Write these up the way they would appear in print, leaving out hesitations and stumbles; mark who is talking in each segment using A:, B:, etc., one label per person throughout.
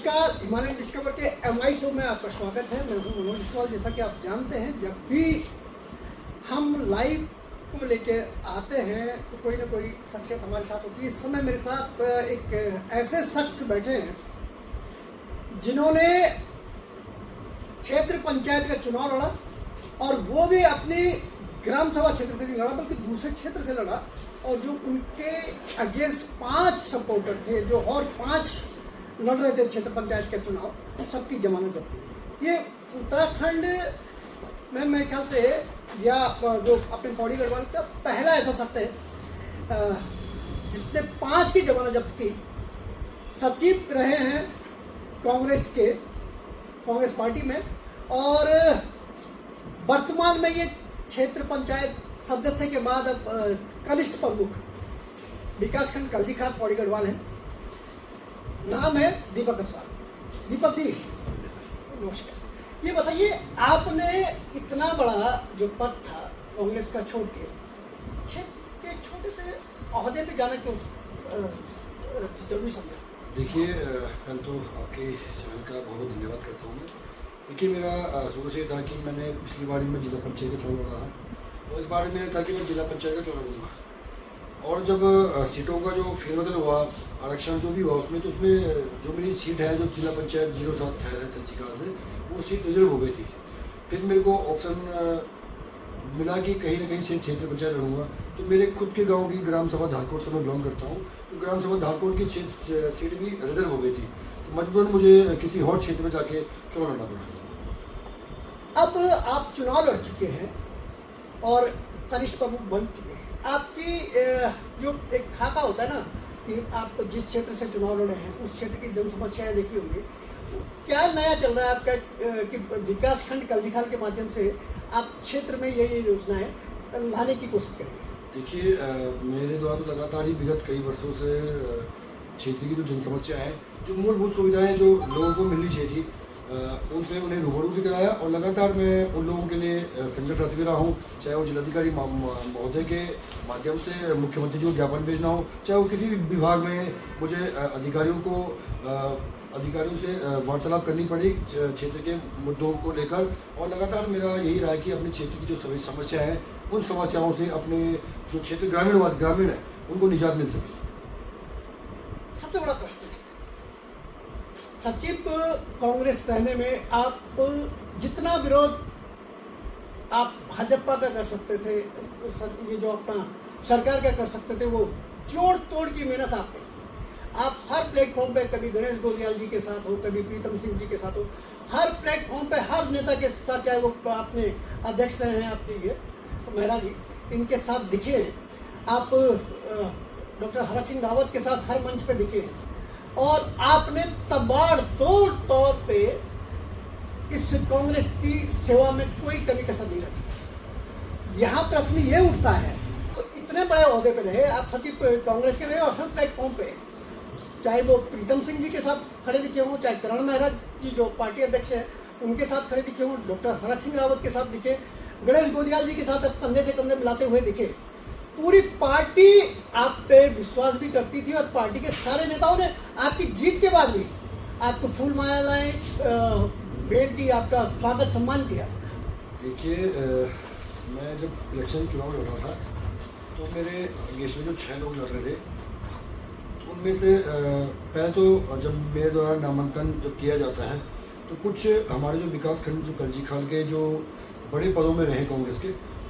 A: नमस्कार, Himalayan discover के MI show में आपका स्वागत है। मैं हूं मनोज सवाल। जैसा कि आप जानते हैं, जब भी हम लाइव को लेकर आते हैं तो कोई ना कोई शख्सियत हमारे साथ होती है। इस समय मेरे साथ एक ऐसे शख्स बैठे हैं जिन्होंने क्षेत्र पंचायत का चुनाव लड़ा, और वो भी अपनी ग्राम सभा क्षेत्र से नहीं लड़ा बल्कि दूसरे क्षेत्र से लड़ा। और जो उनके अगेंस्ट 5 सपोर्टर थे, जो और 5 लड़ रहे थे क्षेत्र पंचायत के चुनाव, सबकी जमानत जब्त हुई। ये उत्तराखंड में मेरे ख्याल से या जो अपने पौड़ी गढ़वाल का पहला ऐसा शख्स है जिसने 5 की जमानत जब्त की। सचिव रहे हैं कांग्रेस पार्टी में, और वर्तमान में ये क्षेत्र पंचायत सदस्य के बाद अब कनिष्ठ प्रमुख विकासखंड कल्जीखाल पौड़ी गढ़वाल है। नाम है दीपक अस्वाल। दीपक जी नमस्कार। ये बताइए, आपने इतना बड़ा जो पद था कांग्रेस का छोड़ के छोटे से ओहदे पे जाना क्यों जरूरी समझा?
B: देखिए, पहले तो आपके चैनल का बहुत बहुत धन्यवाद करता हूँ मैं। देखिए, मेरा शुरू से था कि मैंने पिछली बार में जिला पंचायत का चुनाव लड़ा था, और इस बार में था कि मैं जिला पंचायत का चुनाव लूँगा। और जब सीटों का जो फेरबदल हुआ, आरक्षण जो भी हुआ उसमें, तो उसमें जो मेरी सीट है जो जिला पंचायत 07 है कल्जीखाल से, वो सीट रिजर्व हो गई थी। फिर मेरे को ऑप्शन मिला कि कहीं ना कहीं से क्षेत्र पंचायत लड़ूंगा। तो मेरे खुद के गांव की ग्राम सभा धारकोट से मैं बिलोंग करता हूं, तो ग्राम सभा धारकोट की सीट भी रिजर्व हो गई थी। तो मजबूरन मुझे किसी और क्षेत्र में जाके चुनाव लड़ना पड़ा।
A: अब आप चुनाव लड़ चुके हैं और कनिष्ठ प्रमुख बन चुके हैं। आपकी जो एक खाका होता है ना कि आप जिस क्षेत्र से चुनाव लड़े हैं उस क्षेत्र की जन समस्याएं देखी होंगी, क्या नया चल रहा है आपका कि विकासखंड कल्जीखाल के माध्यम से आप क्षेत्र में ये योजनाएं लाने की कोशिश करेंगे?
B: देखिए, मेरे द्वारा तो लगातार ही विगत कई वर्षों से क्षेत्र की जो जन समस्या है, जो मूलभूत सुविधाएं जो लोगों को मिलनी चाहिए थी, उनसे उन्हें रूबरू भी कराया। और लगातार मैं उन लोगों के लिए संघर्षरत भी रहा हूँ, चाहे वो जिलाधिकारी महोदय के माध्यम से मुख्यमंत्री को ज्ञापन भेजना हो, चाहे वो किसी भी विभाग में मुझे अधिकारियों से वार्तालाप करनी पड़ी क्षेत्र के मुद्दों को लेकर। और लगातार मेरा यही रहा है कि अपने क्षेत्र की जो सभी समस्या है, उन समस्याओं से अपने जो क्षेत्र ग्रामीण है उनको निजात मिल सके।
A: सबसे बड़ा प्रश्न है, सचिव कांग्रेस रहने में आप जितना विरोध आप भाजपा का कर सकते थे, ये जो अपना सरकार का कर सकते थे, वो जोड़ तोड़ की मेहनत आपने की। आप हर प्लेटफॉर्म पे, कभी गणेश गोलियाल जी के साथ हो, कभी प्रीतम सिंह जी के साथ हो, हर प्लेटफॉर्म पे हर नेता के साथ, चाहे वो अपने अध्यक्ष रहे हैं आपके ये मेहरा जी, इनके साथ दिखे हैं। आप डॉक्टर हरक सिंह रावत के साथ हर मंच पे दिखे हैं, और आपने तबाड़तोड़ तौर पे इस कांग्रेस की सेवा में कोई कमी कसर नहीं रखी। यहाँ प्रश्न ये उठता है, तो इतने बड़े ओहदे पे रहे आप, सचिव कांग्रेस के रहे, और हर प्लेटफॉर्म पे, चाहे वो प्रीतम सिंह जी के साथ खड़े दिखे हों, चाहे करण मेहरा जी जो पार्टी अध्यक्ष है उनके साथ खड़े दिखे हों, डॉक्टर हरक सिंह रावत के साथ दिखे, गणेश गोलियाल जी के साथ अब कंधे से कंधे मिलाते हुए दिखे। पूरी पार्टी आप पे विश्वास भी करती थी, और पार्टी के सारे नेताओं ने आपकी जीत के बाद भी आपको फूल मालाएं भेंट की, आपका स्वागत सम्मान किया।
B: देखिए, मैं जब इलेक्शन चुनाव लड़ रहा था तो मेरे अगेंस्ट में जो 6 लोग लड़ रहे थे, तो उनमें से पहले तो जब मेरे द्वारा नामांकन जब किया जाता है तो कुछ हमारे जो विकासखंड जो कल्जीखाल के जो बड़े पदों में रहे कांग्रेस के,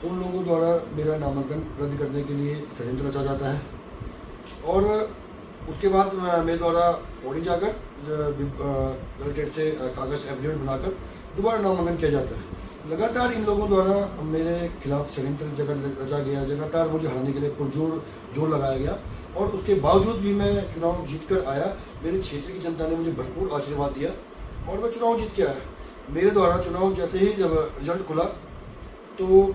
B: उन लोगों द्वारा मेरा नामांकन रद्द करने के लिए षड्यंत्र रचा जाता है। और उसके बाद मेरे द्वारा पौड़ी जाकर कलेक्ट्रेट से कागज एफिडेविट बनाकर दोबारा नामांकन किया जाता है। लगातार इन लोगों द्वारा मेरे खिलाफ षड्यंत्र रचा गया, लगातार मुझे हराने के लिए जोर लगाया गया, और उसके बावजूद भी मैं चुनाव जीत कर आया। मेरे क्षेत्र की जनता ने मुझे भरपूर आशीर्वाद दिया और मैं चुनाव जीत के आया। मेरे द्वारा चुनाव जैसे ही जब रिजल्ट खुला तो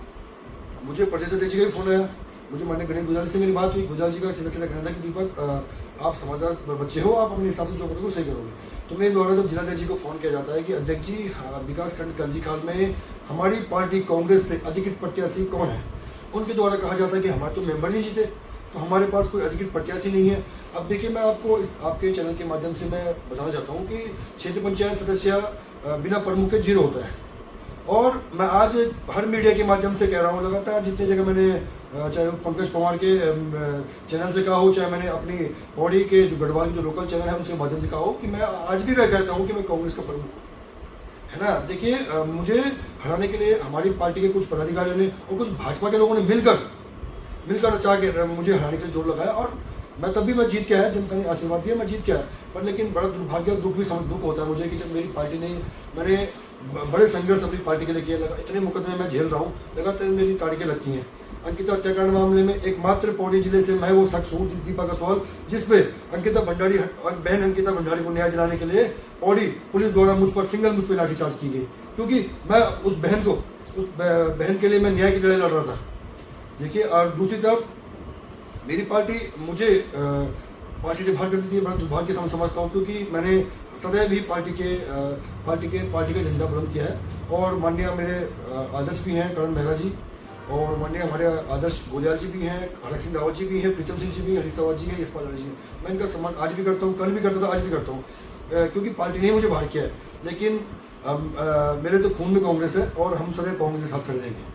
B: मुझे प्रदेश अध्यक्ष का भी फोन आया, मुझे माननीय गणेश गोलियाल से मेरी बात हुई। गोलियाल जी का सीधा कहना था कि दीपक, आप समझदार बच्चे हो, आप अपने हिसाब से जो करोगे सही करोगे। तो मेरे द्वारा जब जिलाध्यक्ष जी को फोन किया जाता है कि अध्यक्ष जी, विकासखंड कल्जीखाल में हमारी पार्टी कांग्रेस से अधिकृत प्रत्याशी कौन है, उनके द्वारा कहा जाता है कि हमारे तो मेंबर नहीं जीते, तो हमारे पास कोई अधिकृत प्रत्याशी नहीं है। अब देखिए, मैं आपको आपके चैनल के माध्यम से मैं बताना चाहता हूँ कि क्षेत्र पंचायत सदस्य बिना प्रमुख के 0 होता है। और मैं आज हर मीडिया के माध्यम से कह रहा हूँ, लगातार जितनी जगह मैंने चाहे वो पंकज पवार के चैनल से कहा हो, चाहे मैंने अपनी बॉडी के जो गढ़वाल के जो लोकल चैनल है उनके माध्यम से कहा हो, कि मैं आज भी मैं कहता हूँ कि मैं कांग्रेस का प्रमुख हूँ, है ना। देखिए, मुझे हराने के लिए हमारी पार्टी के कुछ पदाधिकारियों ने और कुछ भाजपा के लोगों ने मिलकर चाह के मुझे हराने के लिए जोर लगाया, और मैं तब भी मैं जीत के आया, जनता ने आशीर्वाद दिया, मैं जीत के आया। पर लेकिन बड़ा दुर्भाग्य और दुख होता है मुझे कि जब मेरी पार्टी ने, मैंने बड़े संघर्ष अपनी पार्टी के लिए किया, लगा इतने मुकदमे मैं झेल रहा हूँ, लगातार मेरी तारीखें लगती हैं। अंकिता हत्याकांड मामले में एकमात्र पौड़ी जिले से मैं वो शख्स हूँ, दीपक असवाल, जिसपे अंकिता भंडारी और बहन अंकिता भंडारी को न्याय दिलाने के लिए पौड़ी पुलिस द्वारा मुझ पर लाठीचार्ज की गई, क्योंकि मैं उस बहन के लिए मैं न्याय की लड़ाई लड़ रहा था। देखिए, और दूसरी तरफ मेरी पार्टी मुझे पार्टी से बाहर कर देती है, बड़ा दुर्भाग्य समझता हूँ, क्योंकि मैंने सदैव भी पार्टी का झंडा बुलंद किया है। और माननीय मेरे आदर्श भी हैं करण मेहरा जी, और माननीय हमारे आदर्श गोलियाल जी भी हैं, हरक सिंह रावत जी भी हैं, प्रीतम सिंह जी भी, हरीश रावत जी हैं, यशपाल जी हैं। मैं इनका सम्मान आज भी करता हूँ, कल भी करता था, आज भी करता हूँ, क्योंकि पार्टी ने मुझे बाहर किया है। लेकिन मेरे तो खून में कांग्रेस है, और हम सदैव कांग्रेस के साथ खड़े रहेंगे।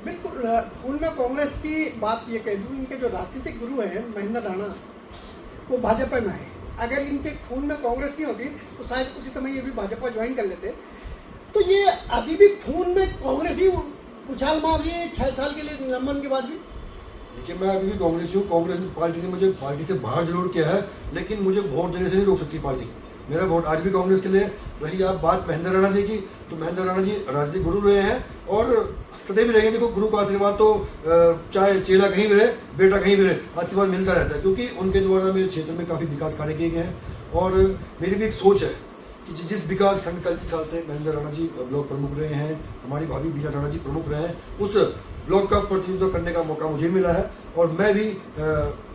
A: बिल्कुल, खून में कांग्रेस की बात ये कह दूँ, इनके जो राजनीतिक गुरु हैं महेंद्र राणा, वो भाजपा में है। अगर इनके खून में कांग्रेस नहीं होती तो शायद उसी समय ये भी भाजपा ज्वाइन कर लेते। तो ये अभी भी खून में कांग्रेस ही उछाल मार रही है 6 साल के लिए निलंबन के बाद भी।
B: देखिए, मैं अभी भी कांग्रेस हूँ। कांग्रेस पार्टी ने मुझे पार्टी से बाहर जरूर किया है, लेकिन मुझे वोट देने से नहीं रोक सकती पार्टी। मेरा वोट आज भी कांग्रेस के लिए। रही आप बात महेंद्र राणा जी की, तो महेंद्र राणा जी राजनीतिक गुरु रहे हैं और सदैव रहेंगे। देखो, गुरु का आशीर्वाद तो चाहे चेला कहीं भी रहे, बेटा कहीं भी रहे, आशीर्वाद मिलता रहता है, क्योंकि उनके द्वारा मेरे क्षेत्र में काफ़ी विकास कार्य किए गए हैं। और मेरी भी एक सोच है कि जिस विकास खंड का जिस साल से महेंद्र राणा जी ब्लॉक प्रमुख रहे हैं, हमारी भाभी बीना राणा जी प्रमुख रहे हैं, उस ब्लॉक का प्रतिनिधित्व करने का मौका मुझे मिला है। और मैं भी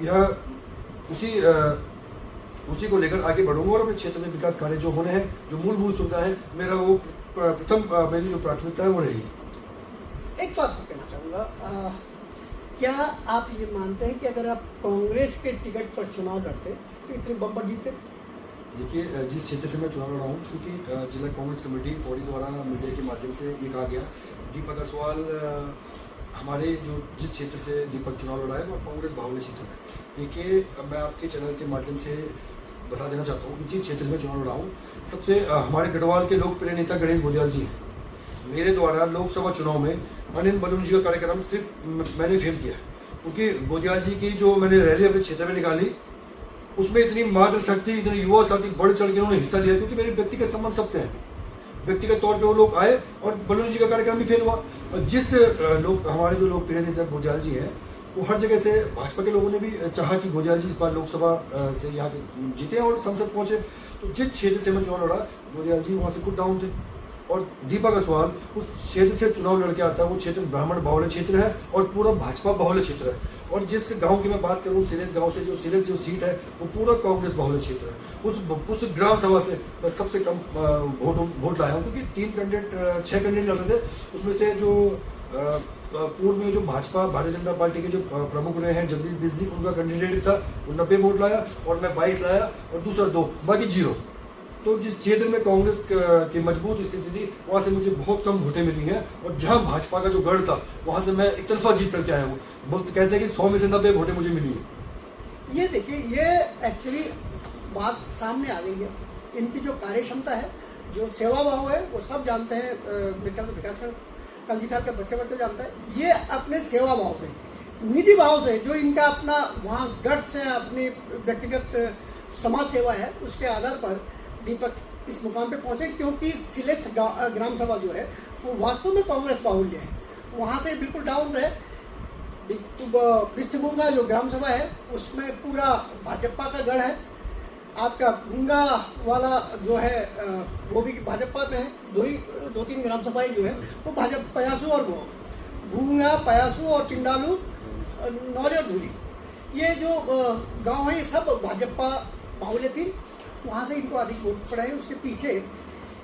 B: यह उसी को लेकर आगे बढ़ूंगा, और अपने क्षेत्र में विकास कार्य जो होने हैं, जो मूलभूत सुविधा है, मेरा वो प्रथम मेरी जो प्राथमिकता है वो रहेगी।
A: एक बात मैं कहना चाहूँगा, क्या आप ये मानते हैं कि अगर आप कांग्रेस के टिकट पर चुनाव लड़ते तो इतने बम्पर जीतते?
B: देखिए, जिस क्षेत्र से मैं चुनाव लड़ा हूँ, क्योंकि जिला कांग्रेस कमेटी पौड़ी द्वारा मीडिया के माध्यम से ये कहा गया, दीपक असवाल हमारे जिस क्षेत्र से दीपक चुनाव लड़ा है वो कांग्रेस बाहुल्य क्षेत्र है। देखिए, मैं आपके चैनल के माध्यम से बता देना चाहता हूँ कि जिस क्षेत्र में चुनाव लड़ा हूँ, सबसे हमारे गढ़वाल के लोकप्रिय नेता गणेश गोलियाल जी हैं। मेरे द्वारा लोकसभा चुनाव में अनिल बलून जी का कार्यक्रम सिर्फ मैंने फेल किया, क्योंकि गोलियाल जी की जो मैंने रैली अपने क्षेत्र में निकाली, उसमें इतनी मातृ शक्ति, इतनी युवा साथी बढ़ चढ़ के उन्होंने हिस्सा लिया, क्योंकि मेरे व्यक्तिगत संबंध सबसे हैं। व्यक्तिगत तौर पे वो लोग आए और बलून जी का कार्यक्रम भी फेल हुआ। और जिस हमारे जो लोकप्रिय नेता गोलियाल जी हैं, वो हर जगह से भाजपा के लोगों ने भी चाहा कि गोलियाल जी इस बार लोकसभा से यहाँ जीते और संसद पहुंचे। तो जिस क्षेत्र से मैं चुनाव लड़ा, गोलियाल जी वहाँ से कुछ डाउन थे। और दीपक असवाल उस क्षेत्र से चुनाव लड़के आता है, वो क्षेत्र ब्राह्मण बाहुल्य क्षेत्र है और पूरा भाजपा बाहुल्य क्षेत्र है। और जिस गांव की मैं बात करूं, सिलेट गांव से जो सीट है, वो पूरा कांग्रेस बाहुल्य क्षेत्र है। उस ग्राम सभा से मैं सबसे कम वोट लाया हूँ, क्योंकि 6 कैंडिडेट लड़ रहे थे। उसमें से जो पूर्व में जो भारतीय जनता पार्टी के जो प्रमुख रहे हैं जगदीश बिस्सी, उनका कैंडिडेट था, वो 90 वोट लाया और मैं 22 लाया और दूसरा 2, बाकी 0। तो जिस क्षेत्र में कांग्रेस की मजबूत स्थिति थी, वहाँ से मुझे बहुत कम वोटें मिली हैं। और जहाँ भाजपा का जो गढ़ था, वहाँ से मैं एक तरफा जीत करके आया हूँ। बहुत कहते हैं कि 100 में से 90 वोटें मुझे मिली हैं।
A: ये देखिए, ये एक्चुअली बात सामने आ गई है। इनकी जो कार्य क्षमता है, जो सेवा भाव है, वो सब जानते हैं। मेरे ख्याल से विकासखंड कलजीघाट का बच्चा जानता है। ये अपने सेवा भाव से, निजी भाव से, जो इनका अपना वहाँ गट्स है, अपनी व्यक्तिगत समाज सेवा है, उसके आधार पर दीपक इस मुकाम पे पहुंचे। क्योंकि सिलेट ग्राम सभा जो है, वो वास्तव में कांग्रेस बाहुल्य है। वहाँ से बिल्कुल डाउन रहे। बिस्टबुंगा जो ग्राम सभा है, उसमें पूरा भाजपा का गढ़ है। आपका भूंगा वाला जो है, वो भी भाजपा में है। 2-3 ग्राम सभाएं जो है वो भाजपा, पयासू और भूंगा, पयासू और चिंडालू, नौरे और धूली, ये जो गांव है, ये सब भाजपा बाहुल्य थी। वहाँ से इनको अधिक वोट पड़े। उसके पीछे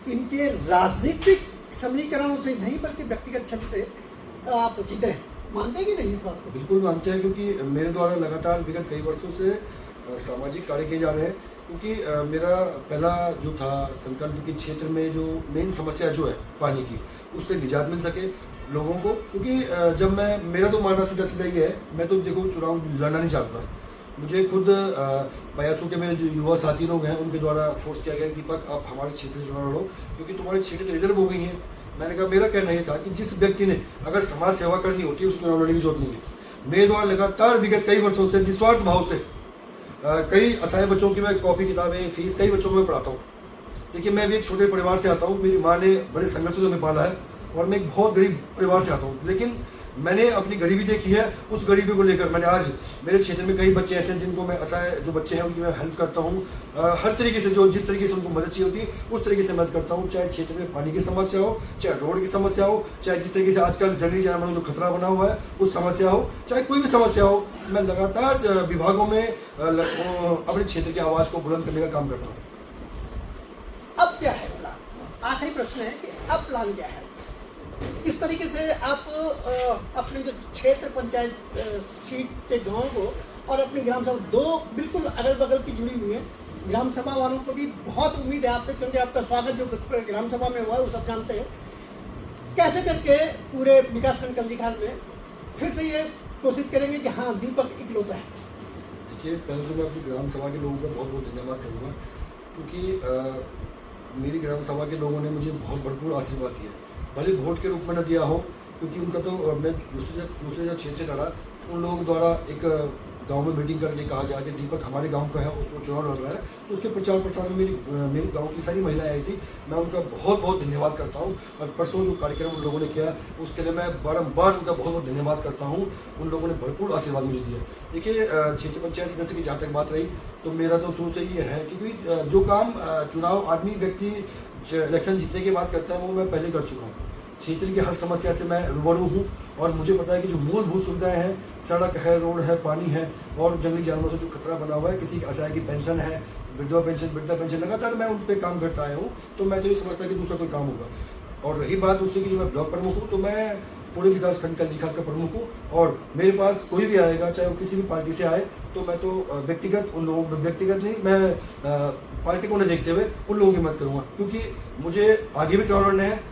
A: इनके राजनीतिक समीकरणों से नहीं, बल्कि व्यक्तिगत छवि से आप जीते हैं। मानते हैं कि नहीं इस बात को?
B: बिल्कुल मानते हैं, क्योंकि मेरे द्वारा लगातार विगत कई वर्षों से सामाजिक कार्य किए जा रहे हैं। क्योंकि मेरा पहला जो था संकल्प कि क्षेत्र में जो मेन समस्या जो है पानी की, उससे निजात मिल सके लोगों को। क्योंकि जब मेरा तो मानना सीधा सीधा ही है, मैं तो देखो चुनाव लड़ना नहीं चाहता। मुझे खुद बयासू के मेरे जो युवा साथी लोग हैं उनके द्वारा फोर्स किया गया, दीपक आप हमारे क्षेत्र से चुनाव लड़ो क्योंकि तुम्हारी क्षेत्र रिजर्व हो गई है। मैंने कहा मेरा कहना ये था कि जिस व्यक्ति ने अगर समाज सेवा करनी होती है उसे चुनाव लड़ने की जरूरत नहीं है। मेरे द्वारा लगातार विगत कई वर्षों से निस्वार्थ भाव से कई असहाय बच्चों की मैं कॉपी किताबें फीस कई बच्चों को मैं पढ़ाता हूँ। देखिए मैं भी एक छोटे परिवार से आता हूँ, मेरी माँ ने बड़े संघर्ष से हमें पाला है और मैं एक बहुत गरीब परिवार से आता हूँ, लेकिन मैंने अपनी गरीबी देखी है। उस गरीबी को लेकर मैंने आज मेरे क्षेत्र में कई बच्चे ऐसे हैं जिनको मैं असहाय जो बच्चे हैं उनकी मैं हेल्प करता हूँ। हर तरीके से जो जिस तरीके से उनको मदद चाहिए होती है उस तरीके से मदद करता हूँ। चाहे क्षेत्र में पानी की समस्या हो, चाहे रोड की समस्या हो, चाहे जिस तरीके से आजकल जंगली जानवरों जो खतरा बना हुआ है उस समस्या हो, चाहे कोई भी समस्या हो, मैं लगातार विभागों में अपने क्षेत्र की आवाज़ को बुलंद करने का काम करता हूँ।
A: अब क्या है प्लान? आखिरी प्रश्न है कि अब प्लान क्या है? किस तरीके से आप अपने जो क्षेत्र पंचायत सीट के गांव को और अपनी ग्राम सभा दो बिल्कुल अगल बगल की जुड़ी हुई है, ग्राम सभा वालों को भी बहुत उम्मीद है आपसे, क्योंकि आपका स्वागत जो ग्राम सभा में हुआ है वो सब जानते हैं। कैसे करके पूरे विकासखंड कल्जीखाल में फिर से ये कोशिश करेंगे कि हाँ दीपक इकलौता है?
B: देखिए पहले तो मैं अपनी ग्राम सभा के लोगों का बहुत बहुत धन्यवाद करूँगा, क्योंकि मेरी ग्राम सभा के लोगों ने मुझे बहुत भरपूर आशीर्वाद दिया, भले वोट के रूप में न दिया हो। क्योंकि उनका तो मैं दूसरे जब क्षेत्र से लड़ा उन लोगों द्वारा एक गांव में मीटिंग करके कहा गया कि दीपक हमारे गांव का है, उसको चुनाव लड़ रहा है, तो उसके प्रचार प्रसार में मेरी गांव की सारी महिलाएं आई थी। मैं उनका बहुत बहुत धन्यवाद करता हूं। और परसों जो कार्यक्रम उन लोगों ने किया उसके लिए मैं बारंबार उनका बहुत बहुत धन्यवाद करता हूं। उन लोगों ने भरपूर आशीर्वाद मुझे दिया। देखिए क्षेत्र पंचायत सदस्य की जहाँ तक बात रही तो मेरा तो शुरू से ये है क्योंकि जो काम चुनाव आदमी व्यक्ति इलेक्शन जीतने की बात करता है वो मैं पहले कर चुका हूँ। क्षेत्र की हर समस्या से मैं रूबरू हूँ और मुझे पता है कि जो मूलभूत सुविधाएं हैं, सड़क है, रोड है, पानी है और जंगली जानवरों से जो खतरा बना हुआ है, किसी की असहाय की पेंशन है, वृद्धा पेंशन लगातार मैं उन पर काम करता आया हूँ। तो मैं तो ये समझता कि दूसरा कोई काम होगा। और रही बात दूसरी की, जो मैं ब्लॉक प्रमुख हूँ तो मैं पूरे विकासखंड कल्जीखाल का प्रमुख हूँ और मेरे पास कोई भी आएगा चाहे वो किसी भी पार्टी से आए तो मैं तो व्यक्तिगत उन लोगों व्यक्तिगत नहीं, मैं पार्टी को न देखते हुए उन लोगों की मदद करूँगा, क्योंकि मुझे आगे भी चुनाव लड़ने हैं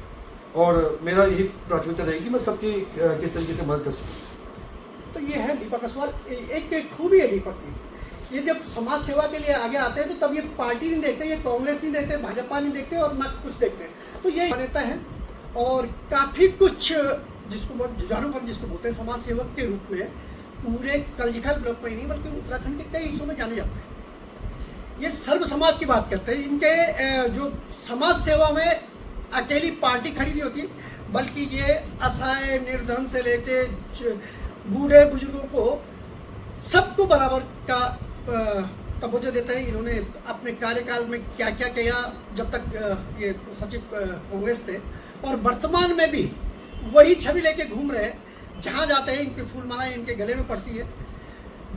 B: और मेरा यही प्राथमिकता रहेगी मैं सबकी किस तरीके से मदद कर सकूँ।
A: तो ये है दीपक असवाल, एक खूबी है दीपक की। ये जब समाज सेवा के लिए आगे आते हैं तो तब ये पार्टी नहीं देखते, ये कांग्रेस नहीं देखते, भाजपा नहीं देखते और ना कुछ देखते। तो ये नेता है और काफ़ी कुछ जिसको बहुत जुझारूपन जिसको बोलते हैं समाज सेवक के रूप में पूरे कल्जीखाल ब्लॉक में ही नहीं बल्कि उत्तराखंड के कई हिस्सों में जाने जाते हैं। ये सर्व समाज की बात करते हैं। इनके जो समाज सेवा में अकेली पार्टी खड़ी नहीं होती, बल्कि ये असहाय निर्धन से लेके बूढ़े बुजुर्गों को सबको बराबर का तवज्जो देते हैं। इन्होंने अपने कार्यकाल में क्या क्या किया जब तक ये सचिव कांग्रेस थे, और वर्तमान में भी वही छवि लेके घूम रहे हैं। जहाँ जाते हैं इनकी फूल मालाएं इनके गले में पड़ती है।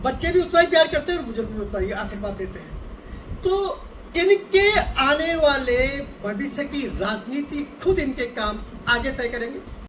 A: बच्चे भी उतना ही प्यार करते हैं और बुजुर्ग भी उतना ही आशीर्वाद देते हैं। तो इनके आने वाले भविष्य की राजनीति खुद इनके काम आगे तय करेंगे।